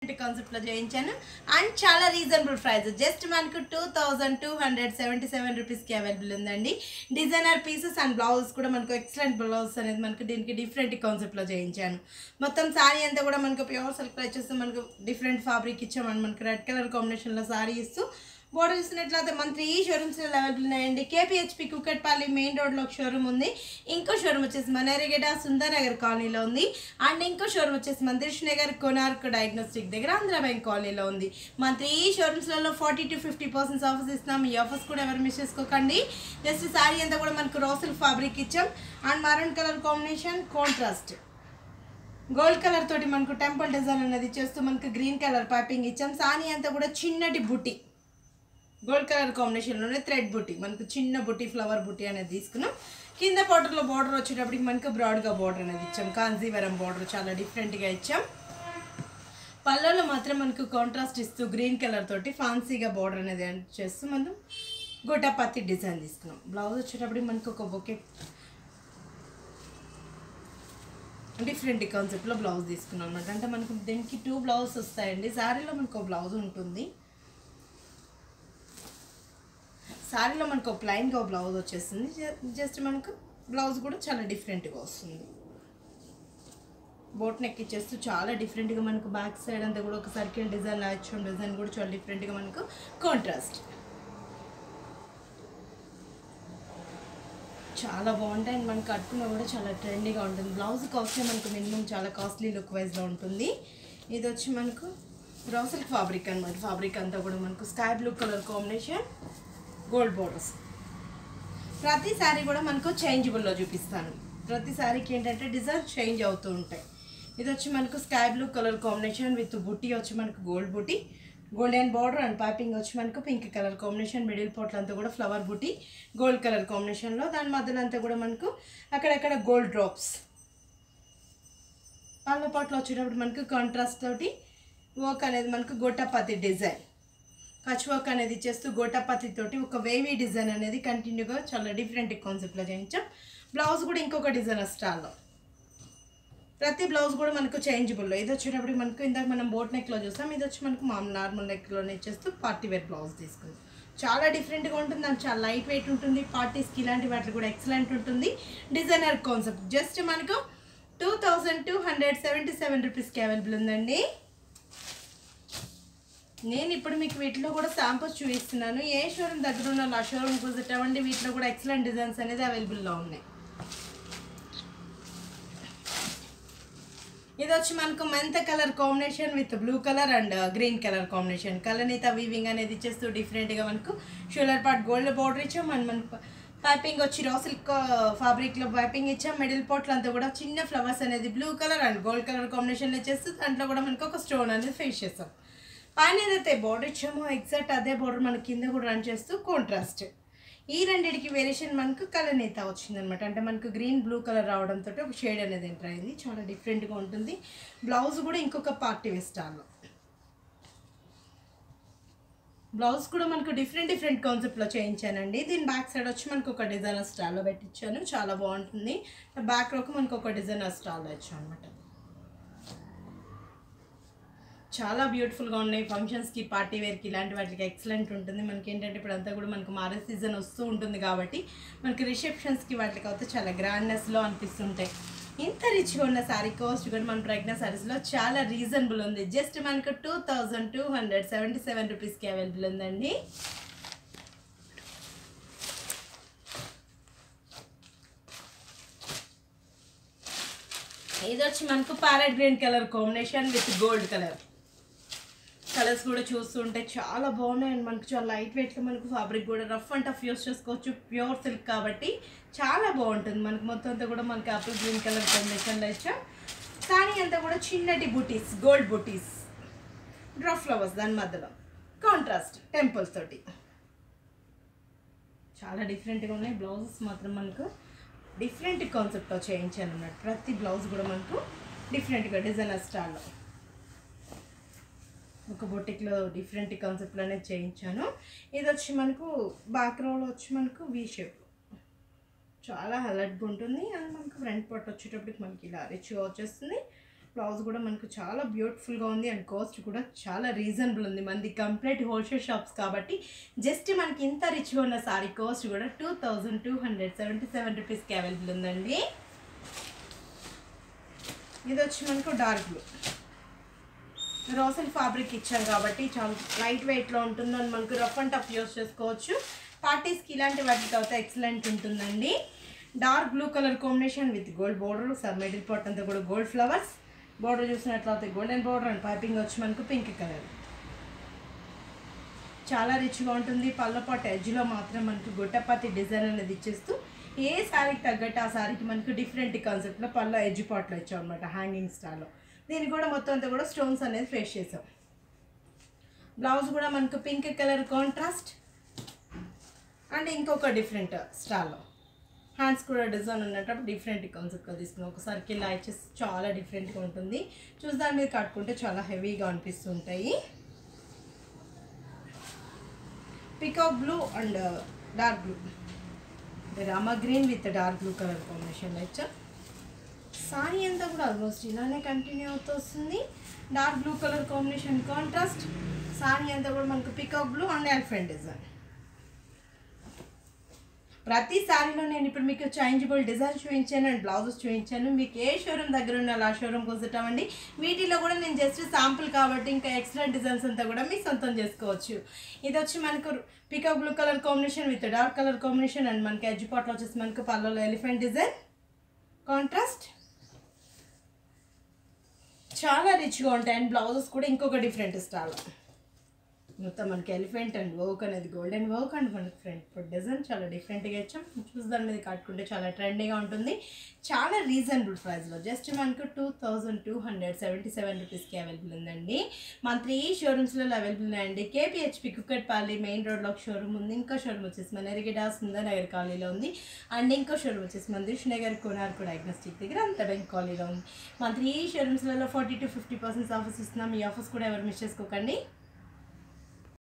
Concept లో చేయించాను and చాలా రీజనబుల్ ప్రైస్ జస్ట్ మనకు 2277 రూపీస్ కి అవైలబుల్ ఉందండి. డిజైనర్ పీసెస్ అండ్ బ్లౌజ్ కూడా మనకు ఎక్సలెంట్ బ్లౌజ్ అనేది మనకు దీనికి డిఫరెంట్ కాన్సెప్ట్ లో చేయించాను. మొత్తం సారీ అంతా కూడా మనకు ప్యూర్ సిల్క్ వచ్చేసి మనకు డిఫరెంట్ ఫ్యాబ్రిక్ ఇచ్చామని మనకు రెడ్ కలర్ కాంబినేషన్ లో సారీ ఇస్తూ బోర్డర్ చూసినట్లయితే మన 3 షోరూమ్స్ అవైలబుల్ ఉన్నాయండి. కేపీహెచ్పి కుకట్పల్లి మెయిన్ రోడ్ లో ఒక షోరూమ్ ఉంది. ఇంకో షోరూమ్ వచ్చేసి మనేరిగేట సుందర్ నగర్ కాలనీలో ఉంది. అండ్ ఇంకో షోరూమ్ వచ్చేసి మన దిల్షుఖ్నగర్ కోనార్క్ డయాగ్నోస్టిక్ దగ్గర ఆంధ్ర బ్యాంక్ కాలనీలో ఉంది. మన 3 షోరూమ్స్లలో 40 to 50% ఆఫర్స్ ఇస్తున్నాం. ఈ ఆఫర్స్ కూడా ఎవరు మిస్ చేసుకోకండి. జస్ట్ సారీ అంతా కూడా మనకు రోసిల్ ఫ్యాబ్రిక్ ఇచ్చాం and maroon colour combination contrast gold colour తోటి మనకు టెంపుల్ డిజైన్ అనేది చేస్తూ మనకు గ్రీన్ కలర్ పైపింగ్ ఇచ్చాం. సారీ అంతా కూడా చిన్నటి బుట్టి గోల్డ్ కలర్ కాంబినేషన్లోనే థ్రెడ్ బుట్టి మనకు చిన్న బుట్టి ఫ్లవర్ బుట్టి అనేది తీసుకున్నాం. కింద బార్డర్లో బార్డర్ వచ్చేటప్పటికి మనకు బ్రాడ్గా బార్డర్ అనేది ఇచ్చాం. కాంజీవరం బార్డర్ చాలా డిఫరెంట్గా ఇచ్చాం. పళ్ళలో మాత్రం మనకు కాంట్రాస్ట్ ఇస్తూ గ్రీన్ కలర్ తోటి ఫ్యాన్సీగా బార్డర్ అనేది చేస్తూ మనం గోటాపత్తి డిజైన్ తీసుకున్నాం. బ్లౌజ్ వచ్చేటప్పటికి మనకు ఒక బొకే డిఫరెంట్ కాన్సెప్ట్లో బ్లౌజ్ తీసుకున్నాం అనమాట. అంటే మనకు దీనికి 2 బ్లౌజ్ వస్తాయండి. శారీలో మనకు బ్లౌజ్ ఉంటుంది. శారీలో మనకు ప్లైన్గా బ్లౌజ్ వచ్చేస్తుంది. జస్ట్ మనకు బ్లౌజ్ కూడా చాలా డిఫరెంట్గా వస్తుంది. బోట్ నెక్ ఇచ్చేస్తూ చాలా డిఫరెంట్గా మనకు బ్యాక్ సైడ్ అంతా కూడా ఒక సర్కిల్ డిజైన్ లాచ్ డిజైన్ కూడా చాలా డిఫరెంట్గా మనకు కాంట్రాస్ట్ చాలా బాగుంటాయి. అండ్ మనకు కట్టుకున్నా కూడా చాలా ట్రెండీగా ఉంటుంది. బ్లౌజ్ కాస్ట్ మనకు మినిమం చాలా కాస్ట్లీ లుక్ వైజ్లో ఉంటుంది. ఇది వచ్చి మనకు బ్రౌసిల్ ఫ్యాబ్రిక్ అనమాట. ఫ్యాబ్రిక్ అంతా కూడా మనకు sky blue colour combination gold borders. ప్రతి సారీ కూడా మనకు చేంజబుల్లో చూపిస్తాను. ప్రతి సారీకి ఏంటంటే డిజైన్ చేంజ్ అవుతూ ఉంటాయి. ఇది వచ్చి మనకు sky blue colour combination with బుట్టి వచ్చి మనకు గోల్డ్ బుట్టి గోల్డెన్ బార్డర్ అండ్ పైపింగ్ వచ్చి మనకు పింక్ కలర్ కాంబినేషన్. మిడిల్ పోర్ట్లు అంతా కూడా ఫ్లవర్ బుట్టి గోల్డ్ కలర్ కాంబినేషన్లో. దాని మధ్యలో అంతా కూడా మనకు అక్కడక్కడ గోల్డ్ డ్రాప్స్. పళ్ళ పాట్లు వచ్చేటప్పుడు మనకు కాంట్రాస్ట్ తోటి వర్క్ అనేది మనకు గోటాపత్తి డిజైన్ కచ్ వర్క్ అనేది ఇచ్చేస్తూ గోటాపత్తి తోటి ఒక వేవీ డిజైన్ అనేది కంటిన్యూగా చాలా డిఫరెంట్ కాన్సెప్ట్లో చేయించాం. బ్లౌజ్ కూడా ఇంకొక డిజైనర్ స్టాల్లో. ప్రతి బ్లౌజ్ కూడా మనకు చేంజబుల్లో. ఇది వచ్చేటప్పుడు మనకు ఇందాక మనం బోట్ నెక్లో చూస్తాం. ఇది వచ్చి మనకు నార్మల్ నెక్లోనే ఇచ్చేస్తూ పార్టీ వేర్ బ్లౌజ్ తీసుకుంది. చాలా డిఫరెంట్గా ఉంటుంది అండ్ చాలా లైట్ వెయిట్ ఉంటుంది. పార్టీస్కి ఇలాంటి వాటికి కూడా ఎక్సలెంట్ ఉంటుంది. డిజైనర్ కాన్సెప్ట్ జస్ట్ మనకు 2277 రూపీస్కి అవైలబుల్ ఉందండి. నేను ఇప్పుడు మీకు వీటిలో కూడా శాంపుల్స్ చూపిస్తున్నాను. ఏ షోరూమ్ దగ్గర ఉన్న ఆ షోరూమ్ విజిట్ అవ్వండి. వీటిలో కూడా ఎక్సలెంట్ డిజైన్స్ అనేది అవైలబుల్లో ఉన్నాయి. ఇది వచ్చి మనకు మెంత colour combination with blue colour and green colour combination. కలనీత వీవింగ్ అనేది ఇచ్చేస్తూ డిఫరెంట్గా మనకు షోల్డర్ పార్ట్ గోల్డ్ బార్డర్ ఇచ్చాం. అండ్ మనకు పైపింగ్ వచ్చి రాసిల్క్ ఫ్యాబ్రిక్లో పైపింగ్ ఇచ్చాం. మిడిల్ పోర్ట్లు అంతా కూడా చిన్న ఫ్లవర్స్ అనేది blue colour and gold colour కాంబినేషన్లో ఇచ్చేస్తూ దాంట్లో కూడా మనకు ఒక స్టోన్ అనేది ఫేస్ చేస్తాం. పైన ఏదైతే బార్డర్ ఇచ్చామో ఎగ్జాక్ట్ అదే బార్డర్ మనకి కింద కూడా రన్ చేస్తూ కాంట్రాస్ట్. ఈ రెండింటికి వేరియేషన్ మనకు కలనేత వచ్చిందనమాట. అంటే మనకు గ్రీన్ బ్లూ కలర్ రావడంతో ఒక షేడ్ అనేది ఎంటర్ అయింది. చాలా డిఫరెంట్గా ఉంటుంది. బ్లౌజ్ కూడా ఇంకొక పార్టీ వేర్ స్టాల్లో. బ్లౌజ్ కూడా మనకు డిఫరెంట్ కాన్సెప్ట్లో చేయించానండి. దీని బ్యాక్ సైడ్ వచ్చి మనకు ఒక డిజైనర్ స్టాల్లో పెట్టించాను. చాలా బాగుంటుంది. బ్యాక్ రోకి మనకు ఒక డిజైనర్ స్టాల్లో ఇచ్చాను అనమాట. చాలా బ్యూటిఫుల్గా ఉన్నాయి. ఫంక్షన్స్కి పార్టీ వేర్కి ఇలాంటి వాటికి ఎక్సలెంట్ ఉంటుంది. మనకి ఏంటంటే ఇప్పుడు అంతా కూడా మనకు మ్యారేజ్ సీజన్ వస్తూ ఉంటుంది కాబట్టి మనకి రిసెప్షన్స్కి వాటికి అయితే చాలా గ్రాండ్నెస్లో అనిపిస్తుంటాయి. ఇంత రిచ్గా ఉన్న శారీ కాస్ట్ కూడా మన ప్రజ్ఞ శారీస్లో చాలా రీజనబుల్ ఉంది. జస్ట్ మనకు 2277 రూపీస్కి అవైలబుల్ ఉందండి. ఇది వచ్చి మనకు parrot green colour combination with gold colour. Colours కూడా చూస్తుంటే చాలా బాగున్నాయి. అండ్ మనకు చాలా లైట్ వెయిట్లో మనకు ఫ్యాబ్రిక్ కూడా రఫ్ అండ్ టఫ్ యూస్ చేసుకోవచ్చు. ప్యూర్ సిల్క్ కాబట్టి చాలా బాగుంటుంది. మనకు మొత్తం అంతా కూడా మనకి ఆపిల్ గ్రీన్ కలర్ కాంబినేషన్లో ఇచ్చాం. సారీ అంతా కూడా చిన్నటి బుటీస్ గోల్డ్ బుటీస్ డ్రాప్ ఫ్లవర్స్ దాని మధ్యలో కాంట్రాస్ట్ టెంపుల్స్ తోటి చాలా డిఫరెంట్గా ఉన్నాయి. బ్లౌజెస్ మాత్రం మనకు డిఫరెంట్ కాన్సెప్ట్లో చేయించాను అన్నమాట. ప్రతి బ్లౌజ్ కూడా మనకు డిఫరెంట్గా డిజైనర్ స్టాల్లో ఒక బొటిక్లో డిఫరెంట్ కాన్సెప్ట్లోనే చేయించాను. ఇది వచ్చి మనకు బ్యాక్ రోలో వచ్చి మనకు వీ షేప్ చాలా హైలైట్గా ఉంటుంది. అండ్ మనకు ఫ్రంట్ పార్ట్ వచ్చేటప్పటికి మనకి ఇలా రిచ్గా వచ్చేస్తుంది. బ్లౌజ్ కూడా మనకు చాలా బ్యూటిఫుల్గా ఉంది అండ్ కాస్ట్ కూడా చాలా రీజనబుల్ ఉంది. మనది కంప్లీట్ హోల్సేల్ షాప్స్ కాబట్టి జస్ట్ మనకి ఇంత రిచ్గా ఉన్న సారీ కాస్ట్ కూడా 2277 రూపీస్కి అవైలబుల్ ఉందండి. ఇది వచ్చి మనకు డార్క్ బ్లూ రోసల్ ఫ్యాబ్రిక్ ఇచ్చాం కాబట్టి చాలా లైట్ వెయిట్లో ఉంటుందని మనకు రఫ్ అండ్ టఫ్ యూస్ చేసుకోవచ్చు. పార్టీస్కి ఇలాంటి వాటికి అయితే ఎక్సలెంట్ ఉంటుందండి. Dark blue colour combination with gold border, middle part అంతా కూడా గోల్డ్ ఫ్లవర్స్, బోర్డర్ చూసినట్లయితే గోల్డెన్ బోర్డర్ అండ్ పైపింగ్ వచ్చి మనకు పింక్ కలర్. చాలా రిచ్గా ఉంటుంది. పళ్ళ పాటు ఎడ్జ్లో మాత్రం మనకు గొట్టపత్తి డిజైన్ అనేది ఇచ్చేస్తూ ఏ శారీకి తగ్గట్టు ఆ శారీకి మనకు డిఫరెంట్ కాన్సెప్ట్లో పళ్ళ ఎడ్జ్ పాట్లో ఇచ్చాం అనమాట, హ్యాంగింగ్ స్టైల్లో. దీనికి కూడా మొత్తం అంతా కూడా స్టోన్స్ అనేది ఫేస్ చేసాం. బ్లౌజ్ కూడా మనకు పింక్ కలర్ కాంట్రాస్ట్ అండ్ ఇంకొక డిఫరెంట్ స్టైల్లో హ్యాండ్స్ కూడా డిజైన్ ఉన్నప్పుడు డిఫరెంట్ కాన్సెప్ట్గా తీసుకున్నాం. ఒక సర్కిల్ ఇచ్చేసి చాలా డిఫరెంట్గా ఉంటుంది. చూసి దాని మీద కట్టుకుంటే చాలా హెవీగా అనిపిస్తుంటాయి. Peacock blue and dark blue, Rama green with dark blue colour కాంబినేషన్లో ఇచ్చాం. సారీ అంతా కూడా ఆల్మోస్ట్ ఇలానే కంటిన్యూ అవుతూ వస్తుంది. Dark blue colour combination contrast, sorry అంతా కూడా మనకు peacock blue and elephant design. ప్రతి సారీలో నేను ఇప్పుడు మీకు చేంజబుల్ డిజైన్ చూపించాను అండ్ బ్లౌజెస్ చూపించాను. మీకు ఏ షోరూమ్ దగ్గర ఉన్న ఆ షోరూమ్కి వస్తామండి. వీటిలో కూడా నేను జస్ట్ శాంపుల్ కాబట్టి ఇంకా ఎక్సలెంట్ డిజైన్స్ అంతా కూడా మీ సొంతం చేసుకోవచ్చు. ఇది వచ్చి మనకు peacock blue colour combination with dark colour combination and మనకి ఎడ్జ్ పాట్లో వచ్చేసి మనకు పళ్ళలో ఎలిఫెంట్ డిజైన్ కాంట్రాస్ట్. చాలా రిచ్గా ఉంటాయి అండ్ బ్లౌజెస్ కూడా ఇంకొక డిఫరెంట్ స్టైల్. మొత్తం మనకి ఎలిఫెంట్ అండ్ వర్క్ అనేది గోల్డెన్ వర్క్ అండ్ మనకి ఫ్రంట్ డిజైన్ చాలా డిఫరెంట్గా ఇచ్చాం. చూసి దాని మీద కట్టుకుంటే చాలా ట్రెండీగా ఉంటుంది. చాలా రీజనబుల్ ప్రైస్లో జస్ట్ మనకు 2277 రూపీస్కి అవైలబుల్ ఉందండి. మన 3 షోరూమ్స్లో అవైలబుల్ ఉన్నాయండి. కేపీహెచ్పి కుక్కట్పల్లి మెయిన్ రోడ్లో ఒక షోరూమ్ ఉంది. ఇంకో షోరూమ్ వచ్చేసి మన ఎరిగేడా సుందరనగర్ కాలనీలో ఉంది. అండ్ ఇంకో షోరూమ్ వచ్చేసి మన దిల్షుఖ్నగర్ కోనార్కు డయాగ్నోస్టిక్ దగ్గర అంత బ్యాంక్ కాలనీలో ఉంది. మన 3 షోరూమ్స్లలో 40 to 50% ఆఫర్స్ ఇస్తున్నాం. ఈ ఆఫర్స్ కూడా ఎవరు మిస్ చేసుకోకండి.